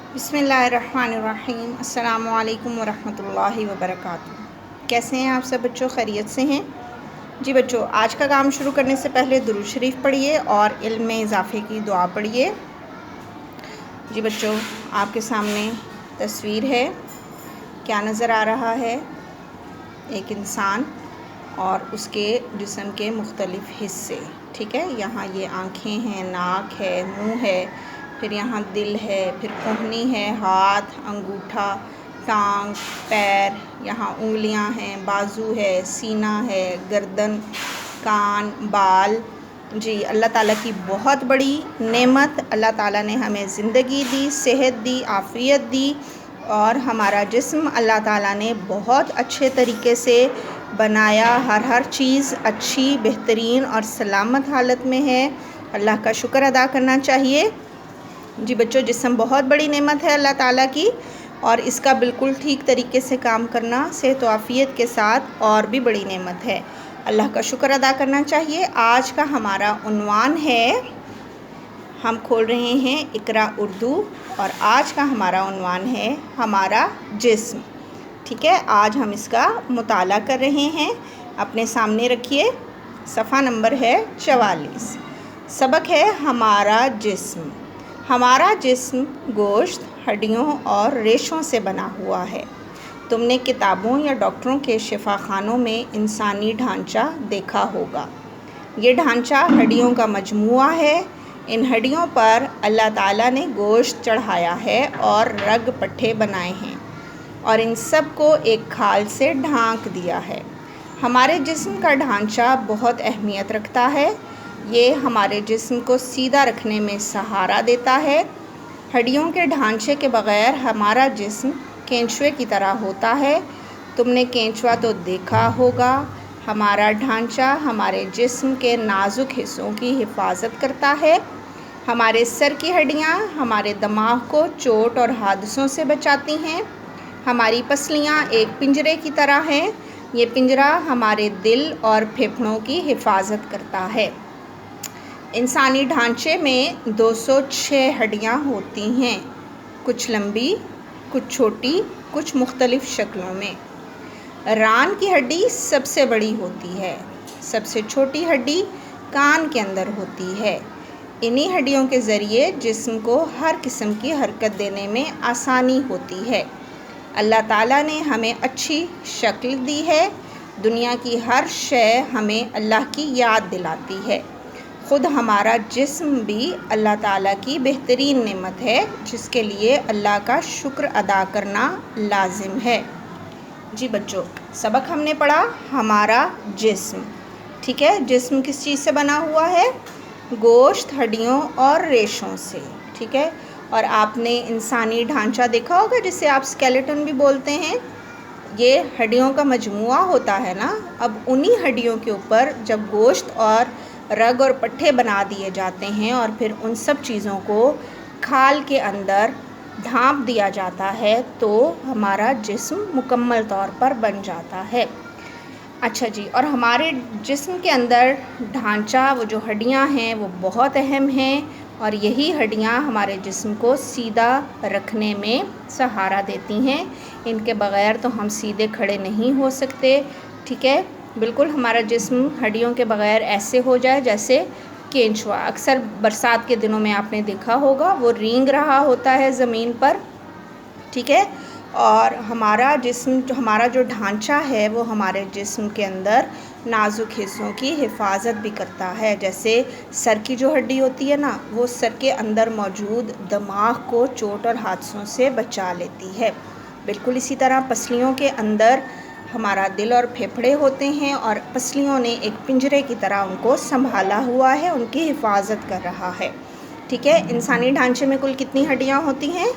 बिस्मिल्लाहिर्रहमानिर्रहीम। अस्सलाम वालेकुम वरहमतुल्लाहि वबरकातुहू। कैसे हैं आप सब बच्चों? खैरियत से हैं जी बच्चों। आज का काम शुरू करने से पहले दुरूद शरीफ पढ़िए और इल्म में इजाफ़े की दुआ पढ़िए। जी बच्चों, आपके सामने तस्वीर है, क्या नज़र आ रहा है? एक इंसान और उसके जिस्म के मुख्तलिफ़ हिस्से, ठीक है। यहाँ ये आँखें हैं, नाक है, मुँह है, फिर यहाँ दिल है, फिर कोहनी है, हाथ, अंगूठा, टांग, पैर, यहाँ उंगलियाँ हैं, बाजू है, सीना है, गर्दन, कान, बाल। जी, अल्लाह ताला की बहुत बड़ी नेमत। अल्लाह ताला ने हमें ज़िंदगी दी, सेहत दी, आफ़ियत दी और हमारा जिस्म अल्लाह ताला ने बहुत अच्छे तरीके से बनाया। हर चीज़ अच्छी, बेहतरीन और सलामत हालत में है। अल्लाह का शुक्र अदा करना चाहिए। जी बच्चों, जिस्म बहुत बड़ी नेमत है अल्लाह ताला की और इसका बिल्कुल ठीक तरीके से काम करना सेहत व आफ़ियत के साथ और भी बड़ी नेमत है। अल्लाह का शुक्र अदा करना चाहिए। आज का हमारा उन्वान है, हम खोल रहे हैं इकरा उर्दू और आज का हमारा उन्वान है हमारा जिस्म, ठीक है। आज हम इसका मुताला कर रहे हैं। अपने सामने रखिए, सफ़ा नंबर है 44। सबक है हमारा जिस्म। हमारा जिस्म गोश्त, हड्डियों और रेशों से बना हुआ है। तुमने किताबों या डॉक्टरों के शिफाखानों में इंसानी ढांचा देखा होगा। ये ढांचा हड्डियों का मजमूआ है। इन हड्डियों पर अल्लाह ताला ने गोश्त चढ़ाया है और रग पट्टे बनाए हैं और इन सब को एक खाल से ढांक दिया है। हमारे जिस्म का ढांचा बहुत अहमियत रखता है। ये हमारे जिस्म को सीधा रखने में सहारा देता है। हड्डियों के ढांचे के बग़ैर हमारा जिस्म केंचुए की तरह होता है। तुमने केंचुआ तो देखा होगा। हमारा ढांचा हमारे जिस्म के नाजुक हिस्सों की हिफाजत करता है। हमारे सर की हड्डियाँ हमारे दिमाग को चोट और हादसों से बचाती हैं। हमारी पसलियाँ एक पिंजरे की तरह हैं। ये पिंजरा हमारे दिल और फेफड़ों की हिफाजत करता है। इंसानी ढांचे में 206 हड्डियाँ होती हैं, कुछ लंबी, कुछ छोटी, कुछ मुख्तलिफ़ शक्लों में। रान की हड्डी सबसे बड़ी होती है। सबसे छोटी हड्डी कान के अंदर होती है। इन्हीं हड्डियों के ज़रिए जिस्म को हर किस्म की हरकत देने में आसानी होती है। अल्लाह ताला ने हमें अच्छी शक्ल दी है। दुनिया की हर शय हमें अल्लाह की याद दिलाती है। ख़ुद हमारा जिस्म भी अल्लाह ताला की बेहतरीन नेमत है, जिसके लिए अल्लाह का शुक्र अदा करना लाजिम है। जी बच्चों, सबक हमने पढ़ा हमारा जिस्म, ठीक है। जिस्म किस चीज़ से बना हुआ है? गोश्त, हड्डियों और रेशों से, ठीक है। और आपने इंसानी ढांचा देखा होगा, जिसे आप स्केलेटन भी बोलते हैं। ये हड्डियों का मजमूआ होता है ना। अब उन्हीं हड्डियों के ऊपर जब गोश्त और रग और पट्टे बना दिए जाते हैं और फिर उन सब चीज़ों को खाल के अंदर ढाँप दिया जाता है, तो हमारा जिस्म मुकम्मल तौर पर बन जाता है। अच्छा जी, और हमारे जिस्म के अंदर ढांचा, वो जो हड्डियां हैं वो बहुत अहम हैं और यही हड्डियां हमारे जिस्म को सीधा रखने में सहारा देती हैं। इनके बग़ैर तो हम सीधे खड़े नहीं हो सकते, ठीक है। बिल्कुल हमारा जिस्म हड्डियों के बग़ैर ऐसे हो जाए जैसे केंचुआ। अक्सर बरसात के दिनों में आपने देखा होगा, वो रेंग रहा होता है ज़मीन पर, ठीक है। और हमारा जिस्म, जो हमारा जो ढांचा है, वो हमारे जिस्म के अंदर नाजुक हिस्सों की हिफाजत भी करता है। जैसे सर की जो हड्डी होती है ना, वो सर के अंदर मौजूद दिमाग को चोट और हादसों से बचा लेती है। बिल्कुल इसी तरह पसलियों के अंदर हमारा दिल और फेफड़े होते हैं और पसलियों ने एक पिंजरे की तरह उनको संभाला हुआ है, उनकी हिफाजत कर रहा है, ठीक है। इंसानी ढांचे में कुल कितनी हड्डियाँ होती हैं?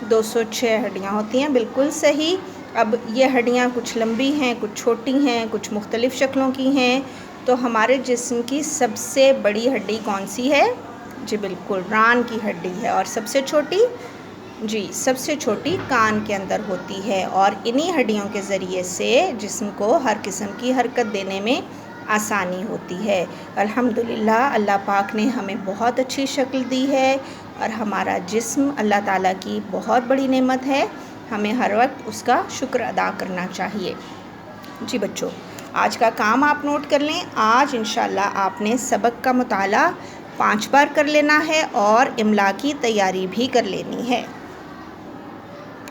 206 हड्डियाँ होती हैं, बिल्कुल सही। अब ये हड्डियाँ कुछ लंबी हैं, कुछ छोटी हैं, कुछ मुख्तलिफ़ शक्लों की हैं। तो हमारे जिस्म की सबसे बड़ी हड्डी कौन सी है? जी बिल्कुल, रान की हड्डी है। और सबसे छोटी? जी, सबसे छोटी कान के अंदर होती है। और इन्हीं हड्डियों के ज़रिए से जिस्म को हर किस्म की हरकत देने में آسانی ہوتی ہے۔ الحمدللہ اللہ پاک نے ہمیں بہت اچھی شکل دی ہے اور ہمارا جسم اللہ تعالیٰ کی بہت بڑی نعمت ہے، ہمیں ہر وقت اس کا شکر ادا کرنا چاہیے۔ جی بچوں، آج کا کام آپ نوٹ کر لیں۔ آج انشاءاللہ آپ نے سبق کا مطالعہ 5 بار کر لینا ہے اور املا کی تیاری بھی کر لینی ہے۔